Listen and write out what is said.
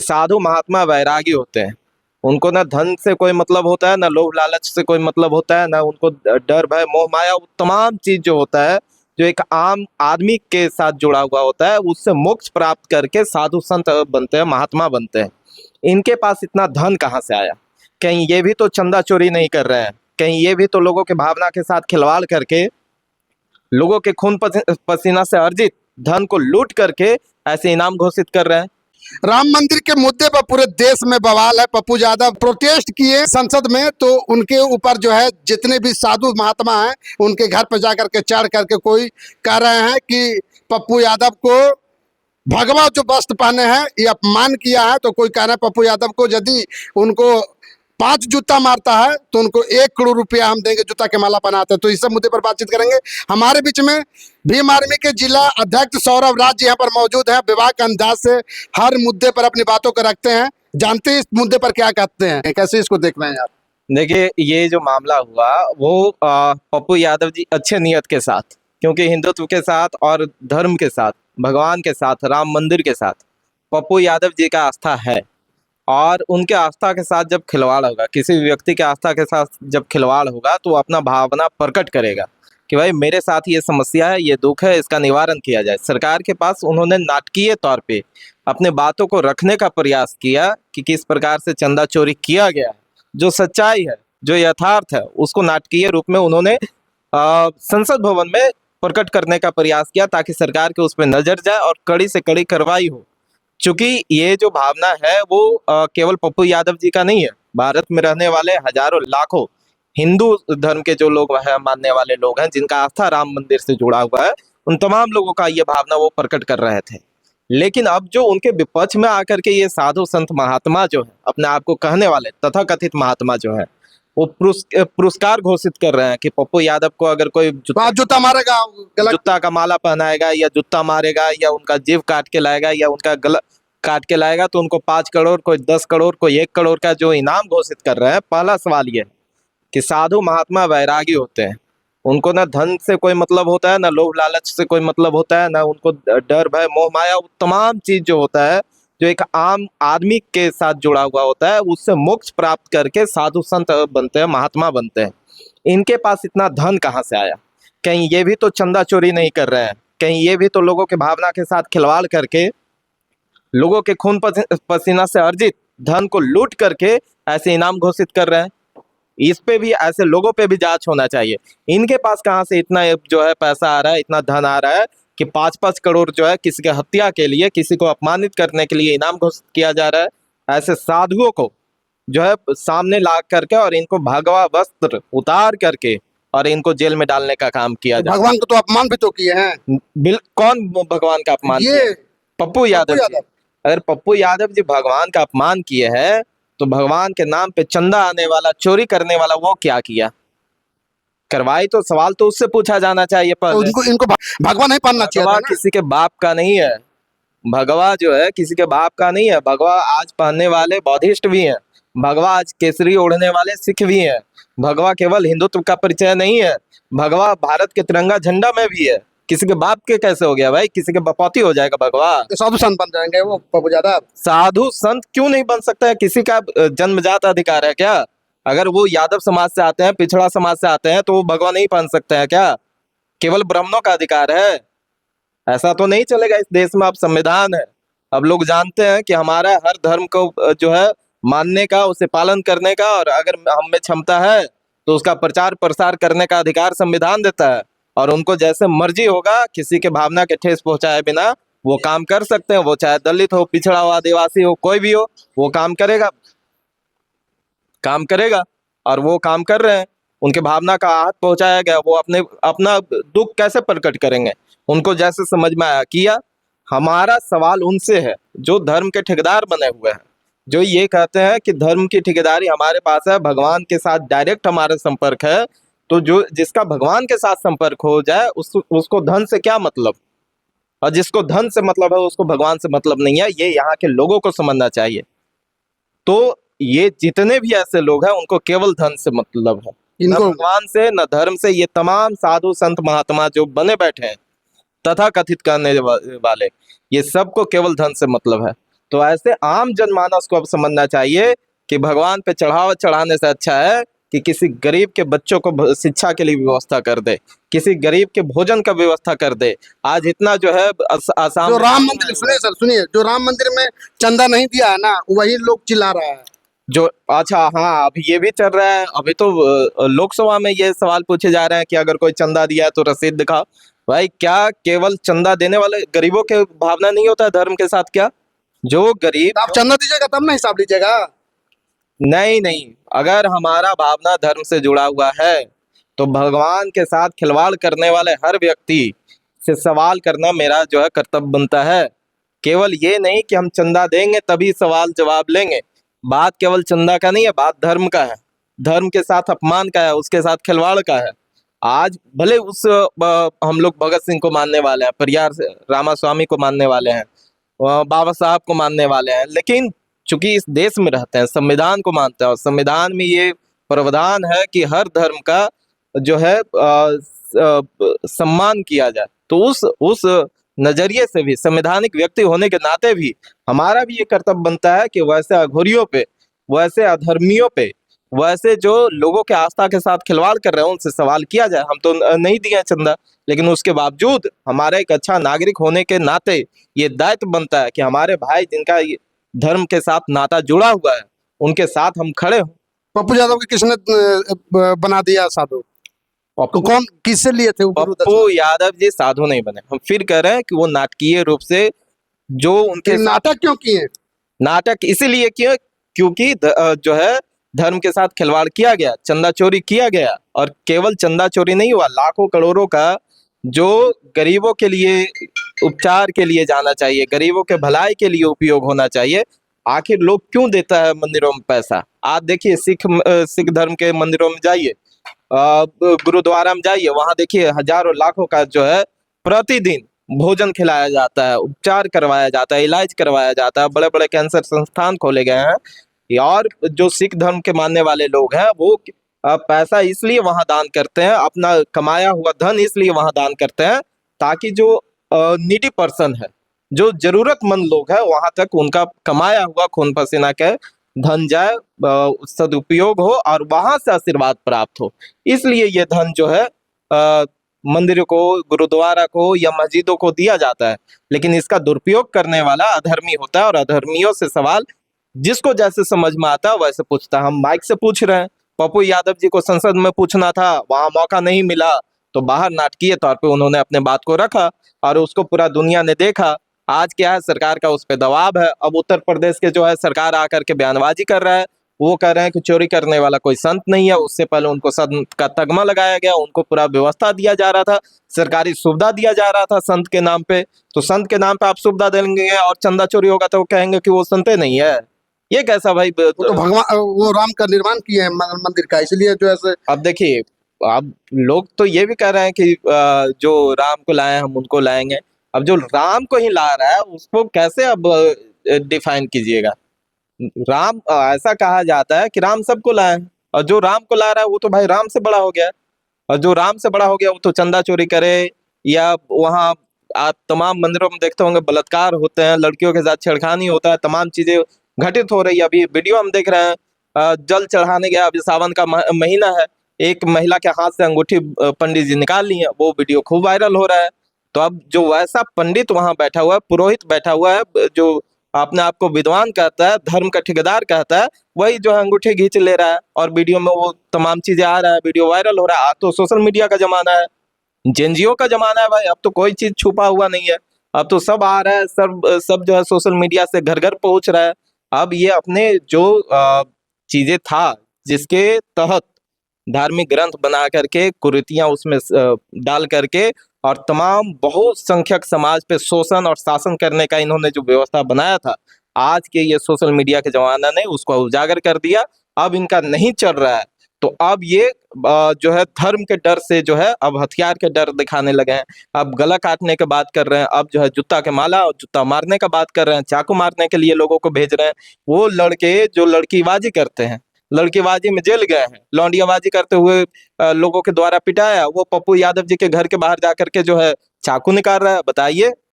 साधु महात्मा वैरागी होते हैं। उनको ना धन से कोई मतलब होता है, ना लोभ लालच से कोई मतलब होता है, ना उनको डर भय मोह माया, वो तमाम चीज जो होता है जो एक आम आदमी के साथ जुड़ा हुआ होता है, उससे मोक्ष प्राप्त करके साधु संत बनते हैं, महात्मा बनते हैं। इनके पास इतना धन कहाँ से आया? कहीं ये भी तो चंदा चोरी नहीं कर रहे हैं? कहीं ये भी तो लोगों के भावना के साथ खिलवाड़ करके, लोगों के खून पसीना से अर्जित धन को लूट करके ऐसे इनाम घोषित कर रहे हैं? राम मंदिर के मुद्दे पर पूरे देश में बवाल है। पप्पू यादव प्रोटेस्ट किए संसद में, तो उनके ऊपर जो है जितने भी साधु महात्मा हैं उनके घर पर जाकर के चढ़ करके कोई कह रहे हैं कि पप्पू यादव को भगवा जो वस्त्र पहने हैं ये अपमान किया है। तो कोई कह रहा है पप्पू यादव को यदि उनको 5 जूता मारता है तो उनको 1 करोड़ रुपया हम देंगे, जूता के माला पहनाते हैं। तो इस सब मुद्दे पर बातचीत करेंगे। हमारे बीच में भीम आर्मी के जिला अध्यक्ष सौरभ राज यहाँ पर मौजूद है। विवाद अंदाज से हर मुद्दे पर अपनी बातों को रखते हैं। जानते हैं इस मुद्दे पर क्या कहते हैं, कैसे इसको देख रहे हैं आप? देखिए, ये जो मामला हुआ वो पप्पू यादव जी अच्छे नियत के साथ, क्योंकि हिंदुत्व के साथ और धर्म के साथ, भगवान के साथ, राम मंदिर के साथ पप्पू यादव जी का आस्था है। और उनके आस्था के साथ जब खिलवाड़ होगा, किसी भी व्यक्ति के आस्था के साथ जब खिलवाड़ होगा, तो वो अपना भावना प्रकट करेगा कि भाई मेरे साथ ये समस्या है, ये दुख है, इसका निवारण किया जाए। सरकार के पास उन्होंने नाटकीय तौर पे अपने बातों को रखने का प्रयास किया कि किस प्रकार से चंदा चोरी किया गया है। जो सच्चाई है, जो यथार्थ है, उसको नाटकीय रूप में उन्होंने संसद भवन में प्रकट करने का प्रयास किया, ताकि सरकार के उस पर नजर जाए और कड़ी से कड़ी कार्रवाई हो। चूंकि ये जो भावना है वो केवल पप्पू यादव जी का नहीं है, भारत में रहने वाले हजारों लाखों हिंदू धर्म के जो लोग हैं, मानने वाले लोग हैं, जिनका आस्था राम मंदिर से जुड़ा हुआ है, उन तमाम लोगों का ये भावना वो प्रकट कर रहे थे। लेकिन अब जो उनके विपक्ष में आकर के ये साधु संत महात्मा जो है, अपने आप को कहने वाले तथा कथित महात्मा जो है, वो पुरस्कार घोषित कर रहे हैं कि पप्पू यादव को अगर कोई जूता मारेगा, जूता का माला पहनाएगा, या जूता मारेगा, या उनका जीव काट के लाएगा, या उनका गला काट के लाएगा, तो उनको 5 करोड़, कोई 10 करोड़, कोई 1 करोड़ का जो इनाम घोषित कर रहे हैं। पहला सवाल ये है कि साधु महात्मा वैरागी होते हैं। उनको ना धन से कोई मतलब होता है, ना लोभ लालच से कोई मतलब होता है, ना उनको डर भय मोह माया, वो तमाम चीज जो होता है जो एक आम आदमी के साथ जुड़ा हुआ होता है, उससे मोक्ष प्राप्त करके साधु संत बनते हैं, महात्मा बनते हैं। इनके पास इतना धन कहाँ से आया? कहीं ये भी तो चंदा चोरी नहीं कर रहे हैं? कहीं ये भी तो लोगों के भावना के साथ खिलवाड़ करके, लोगों के खून पसीना से अर्जित धन को लूट करके ऐसे इनाम घोषित कर रहे हैं? इस पे भी, ऐसे लोगों पे भी जांच होना चाहिए। इनके पास कहाँ से इतना जो है पैसा आ रहा है, इतना धन आ रहा है कि 5-5 करोड़ जो है किसी की हत्या के लिए, किसी को अपमानित करने के लिए इनाम घोषित किया जा रहा है। ऐसे साधुओं को जो है सामने ला करके और इनको भगवा वस्त्र उतार करके और इनको जेल में डालने का काम किया जाए। भगवान को तो अपमान भी तो किए हैं। कौन भगवान का अपमान किया? पप्पू यादव जी। अगर पप्पू यादव जी भगवान का अपमान किए हैं, तो भगवान के नाम पे चंदा आने वाला, चोरी करने वाला, वो क्या किया? करवाई तो सवाल तो उससे पूछा जाना चाहिए। पर इनको भगवा नहीं पहनना चाहिए। भगवा किसी के बाप का नहीं है। भगवा जो है किसी के बाप का नहीं है। भगवा आज पहनने वाले बौद्धिस्ट भी हैं। भगवा आज केसरी ओढ़ने वाले सिख भी हैं। भगवा केवल हिंदुत्व का परिचय नहीं है, भगवा भारत के तिरंगा झंडा में भी है। किसी के बाप के कैसे हो गया भाई? किसी के बपौती हो जाएगा भगवा? तो साधु संत बन जाएंगे वो पप्पू यादव? साधु संत क्यों नहीं बन सकता है? किसी का जन्मजात अधिकार है क्या? अगर वो यादव समाज से आते हैं, पिछड़ा समाज से आते हैं, तो वो भगवा नहीं पहन सकते हैं क्या? केवल ब्राह्मणों का अधिकार है? ऐसा तो नहीं चलेगा इस देश में। अब संविधान है, अब लोग जानते हैं कि हमारा हर धर्म को जो है मानने का, उसे पालन करने का, और अगर हम में क्षमता है तो उसका प्रचार प्रसार करने का अधिकार संविधान देता है। और उनको जैसे मर्जी होगा, किसी के भावना के ठेस पहुंचाए बिना वो काम कर सकते हैं। वो चाहे दलित हो, पिछड़ा हो, आदिवासी हो, कोई भी हो, वो काम करेगा, काम करेगा। और वो काम कर रहे हैं। उनके भावना का आहत पहुंचाया गया, वो अपना दुख कैसे प्रकट करेंगे? उनको जैसे समझ में आया किया। हमारा सवाल उनसे है जो धर्म के ठेकेदार बने हुए हैं, जो ये कहते हैं कि धर्म की ठेकेदारी हमारे पास है, भगवान के साथ डायरेक्ट हमारा संपर्क है। तो जो जिसका भगवान के साथ संपर्क हो जाए, उसको धन से क्या मतलब? और जिसको धन से मतलब है उसको भगवान से मतलब नहीं है। ये यहाँ के लोगों को समझना चाहिए। तो ये जितने भी ऐसे लोग हैं, उनको केवल धन से मतलब है, न भगवान से, न धर्म से। ये तमाम साधु संत महात्मा जो बने बैठे हैं, तथा कथित करने वाले, ये सबको केवल धन से मतलब है। तो ऐसे आम जनमानस को अब समझना चाहिए कि भगवान पे चढ़ावा चढ़ाने से अच्छा है कि किसी गरीब के बच्चों को शिक्षा के लिए व्यवस्था कर दे, किसी गरीब के भोजन का व्यवस्था कर दे। आज इतना जो है आसाम जो में राम पानी मंदिर, आया हुआ सुनिए है। सर सुनिए, जो राम मंदिर में चंदा नहीं दिया है ना, वही लोग चिल्ला रहा है। जो अच्छा, हाँ, अभी ये भी चल रहा है। अभी तो लोकसभा में ये सवाल पूछे जा रहे हैं कि अगर कोई चंदा दिया है तो रसीद दिखाओ। भाई, क्या केवल चंदा देने वाले गरीबों के भावना नहीं होता है धर्म के साथ? क्या जो गरीब तो आप चंदा दीजिएगा तब ना हिसाब लीजिएगा। नहीं नहीं, अगर हमारा भावना धर्म से जुड़ा हुआ है तो भगवान के साथ खिलवाड़ करने वाले हर व्यक्ति से सवाल करना मेरा जो है कर्तव्य बनता है। केवल ये नहीं कि हम चंदा देंगे तभी सवाल जवाब लेंगे। बात केवल चंदा का नहीं है, बात धर्म का है, धर्म के साथ अपमान का है, उसके साथ खिलवाड़ का है। आज भले हम लोग भगत सिंह को मानने वाले हैं, परियार रामास्वामी को मानने वाले हैं, बाबा साहब को मानने वाले हैं, लेकिन चूंकि इस देश में रहते हैं, संविधान को मानते हैं और संविधान में ये प्रावधान है कि हर धर्म का जो है सम्मान किया जाए। तो उस नजरिए से भी, संवैधानिक व्यक्ति होने के नाते भी हमारा भी ये कर्तव्य बनता है कि वैसे अघोरियों पे, वैसे अधर्मियों पे, वैसे जो लोगों के आस्था के साथ खिलवाड़ कर रहे हैं उनसे सवाल किया जाए। हम तो नहीं दिए हैं चंदा, लेकिन उसके बावजूद हमारा एक अच्छा नागरिक होने के नाते ये दायित्व बनता है कि हमारे भाई जिनका धर्म के साथ नाता जुड़ा हुआ है उनके साथ हम खड़े हों। पप्पू यादव के किसने बना दिया साधु? तो कौन, किससे लिए थे वो गुरु पप्पू दक्षिणा? यादव जी साधु नहीं बने। हम फिर कह रहे हैं कि वो नाटकीय रूप से जो उनके ये साथ नाटक क्यों किए? नाटक इसीलिए किया क्योंकि जो है धर्म के साथ खिलवाड़ किया गया, चंदा चोरी किया गया। और केवल चंदा चोरी नहीं हुआ, लाखों करोड़ों का जो गरीबों के लिए उपचार के लिए जाना चाहिए, गरीबों के भलाई के लिए उपयोग होना चाहिए। आखिर लोग क्यों देता है मंदिरों में पैसा? आज देखिए, सिख धर्म के मंदिरों में जाइए, गुरुद्वारा में जाइए, वहां देखिए हजारों लाखों का जो है प्रतिदिन भोजन खिलाया जाता है, उपचार करवाया जाता है, इलाज करवाया जाता है, बड़े बड़े कैंसर संस्थान खोले गए हैं। और जो सिख धर्म के मानने वाले लोग हैं वो पैसा इसलिए वहां दान करते हैं, अपना कमाया हुआ धन इसलिए वहां दान करते हैं ताकि जो नीडी पर्सन है, जो जरूरतमंद लोग है, वहां तक उनका कमाया हुआ खून पसीना के धन जाए, सदुपयोग हो और वहां से आशीर्वाद प्राप्त हो। इसलिए ये धन जो है मंदिरों को, गुरुद्वारा को या मस्जिदों को दिया जाता है। लेकिन इसका दुरुपयोग करने वाला अधर्मी होता है और अधर्मियों से सवाल जिसको जैसे समझ में आता है वैसे पूछता है। हम माइक से पूछ रहे हैं, पप्पू यादव जी को संसद में पूछना था, वहां मौका नहीं मिला, तो बाहर नाटकीय तौर पे उन्होंने अपने बात को रखा और उसको पूरा दुनिया ने देखा। आज क्या है, सरकार का उस पर दबाव है। अब उत्तर प्रदेश के जो है सरकार आकर के बयानबाजी कर रहा है, वो कह रहे हैं कि चोरी करने वाला कोई संत नहीं है। उससे पहले उनको संत का तगमा लगाया गया, उनको पूरा व्यवस्था दिया जा रहा था, सरकारी सुविधा दिया जा रहा था संत के नाम पे। तो संत के नाम पे आप सुविधा देंगे और चंदा चोरी होगा तो वो कहेंगे कि वो संते नहीं है। ये कैसा भाई? वो तो भगवान, वो राम का निर्माण किए हैं मंदिर का, इसलिए जो है अब देखिए, अब लोग तो ये भी कह रहे हैं कि जो राम को लाए हम उनको लाएंगे। अब जो राम को ही ला रहा है उसको कैसे अब डिफाइन कीजिएगा? राम, ऐसा कहा जाता है कि राम सबको लाए, और जो राम को ला रहा है वो तो भाई राम से बड़ा हो गया। और जो राम से बड़ा हो गया वो तो चंदा चोरी करे, या वहाँ आप तमाम मंदिरों में देखते होंगे बलात्कार होते हैं, लड़कियों के साथ छेड़खानी होता है, तमाम चीजें घटित हो रही है। अभी वीडियो हम देख रहे हैं, जल चढ़ाने गया, अभी सावन का महीना है, एक महिला के हाथ से अंगूठी पंडित जी निकाल ली है, वो वीडियो खूब वायरल हो रहा है। तो अब जो वैसा पंडित वहां बैठा हुआ है, पुरोहित बैठा हुआ है, जो अपने आप को विद्वान कहता है, धर्म का ठेकेदार कहता है, वही जो है अंगूठे खींच ले रहा है और वीडियो में वो तमाम चीजें आ रहा है, वीडियो वायरल हो रहा है। आज तो सोशल मीडिया का जमाना है, जेनजीओ का जमाना है भाई। अब तो कोई चीज छुपा हुआ नहीं है, अब तो सब आ रहा है, सब जो है सोशल मीडिया से घर घर पहुंच रहा है। अब ये अपने जो चीजें था जिसके तहत धार्मिक ग्रंथ बना करके कुरीतियां उसमें डाल करके और तमाम बहुत संख्यक समाज पे शोषण और शासन करने का इन्होंने जो व्यवस्था बनाया था, आज के ये सोशल मीडिया के जमाना ने उसको उजागर कर दिया। अब इनका नहीं चल रहा है, तो अब ये जो है धर्म के डर से जो है अब हथियार के डर दिखाने लगे हैं। अब गला काटने की बात कर रहे हैं, अब जो है जूता के माला और जूता मारने का बात कर रहे हैं, चाकू मारने के लिए लोगों को भेज रहे हैं। वो लड़के जो लड़कीबाजी करते हैं, लड़कीबाजी में जेल गए हैं, लौंडियाबाजी करते हुए लोगों के द्वारा पिटाया, वो पप्पू यादव जी के घर के बाहर जाकर के जो है चाकू निकाल रहा है। बताइए,